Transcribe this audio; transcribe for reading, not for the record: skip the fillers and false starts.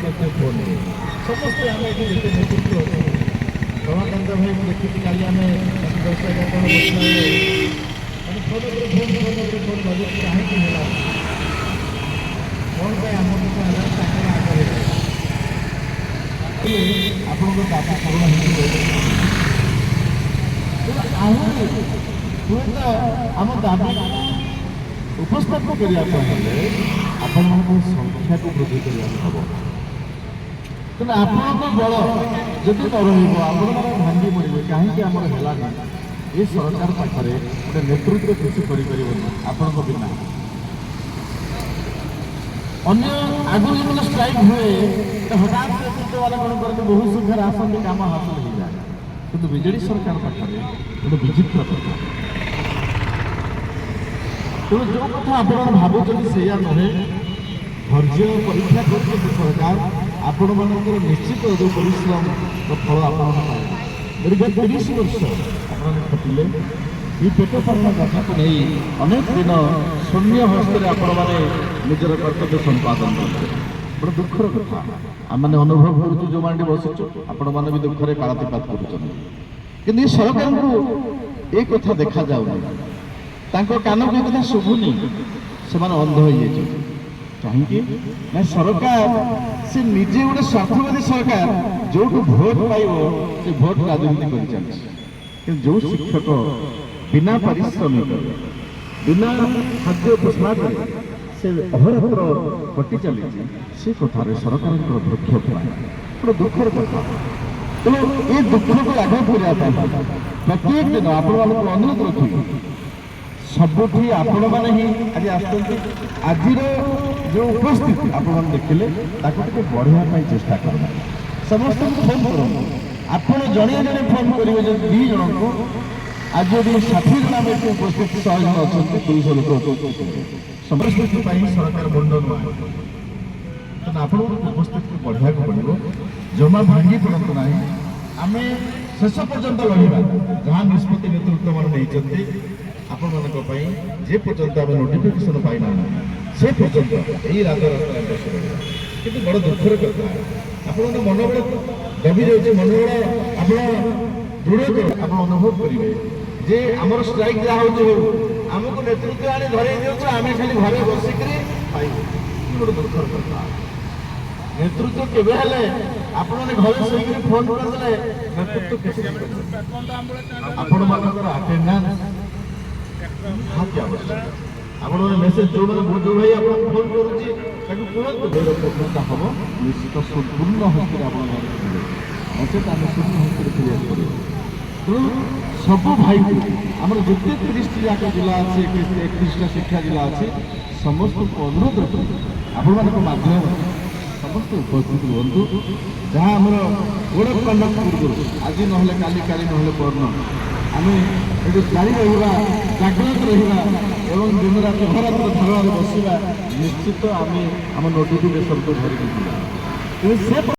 करते फोन समस्ते आम ये नेतृत्व अच्छे रमाकांत भाई मुझे देखी काली आम 10-11 जन बसला फोन फोन लगे कहीं कौन पे आम आप दाबी पूर्ण हुए तो आम दाबी उपस्थापन करने आपण संख्या को वृद्धि करने हम तेना आपण बल जदि न रही भांगी पड़े कहीं आमर है ये सरकार पाखे गोटे नेतृत्व किसी आपण बिना अन्य आगुरी जो स्ट्राइक हुए हठात नेतृत्व वाला कौन करते बहुत संख्यार आसती कम हासिल हो जाए कि विजेडी सरकार पाखे गोटे विचित्र कथा तेणु जो कथा आप भावुं से नुहे धैर्य परीक्षा कर सरकार आपण मान निश्चित जो परिश्रम फल आप दीर्घ 30 वर्ष आप खटिले ये पेट पालन कथा को नहीं अनेक दिन शून्य हस्त आपण मैंने निजर कर्तव्य संपादन करते बड़े दुखर कथा आम मैंने अनुभव करूँ जो मांडी बसुचु आपण मैंने भी दुख में कालातीपात कर सरकार को ये कथा देखा जाऊनी कान को कथा शुभुनी से अंध हो कहीं सरकार से निजे गोटे स्वार्थवादी सरकार जो भोट पाइब से भोट राजनीति कर चलती जो शिक्षक बिना पारिश्रमिक बिना खाद्य पोषण से अहरहर कटि चली से कथार सरकार भ्रक्षेप गोटे दुखर कथा तेणु ये दुख को लाघव करने प्रत्येक दिन आप अनुरोध रखी सबुठी आपण मैंने ही आज आज जो उपस्थिति आप देखिले बढ़िया चेष्टा कर समस्त फोन करूँ आप जड़े जड़े फोन करेंगे जो 2 जन को आज यदि 60 जन आम उपस्थित 100 जन अच्छा 200 लोग समस्ती सरकार बंद नुआ आप उपस्थित को बढ़िया पड़ो जमा भांगी पड़त ना आम शेष पर्यंत लड़वा जहाँ निष्पत्ति नेतृत्व मैंने आपण जे पर्यंत आम नोटिफिकेशन पाइना से पर्यंत यही राजरास्ता कि बड़ दुखर कथा आप मनोबल दबी जाए मनोबल आप दृढ़ कर आप अनुभव करेंगे जे आमर स्ट्राइक जहाँ हो आमको नेतृत्व आने धरे दिखाई आम खाली घरे बसिक बड़े दुखर कथा नेतृत्व केवे आपण घर शोक फोन करदे नेतृत्व किसी आपण अटेंडेंस आप मेसेज जो जो भाई आप फोन करता हम निश्चित संपूर्ण हस्ते नचेत आम शून्य हस्ते क्रिया कर सब भाई आम जिते 30 जाक जिला अच्छे 31टा शिक्षा जिला अच्छे समस्त को अनुरोध रखी आपण माध्यम समस्त उपस्थित रुहतु जहाँ आम गोड़ कंडक्ट पूर्व आज ना काली काली ना पर्ण आम ये जारी रहा जागृत रहा एवं दिन रात अहरात्र धरणार बसवा निश्चित आम नोटिफिकेशन को धरिक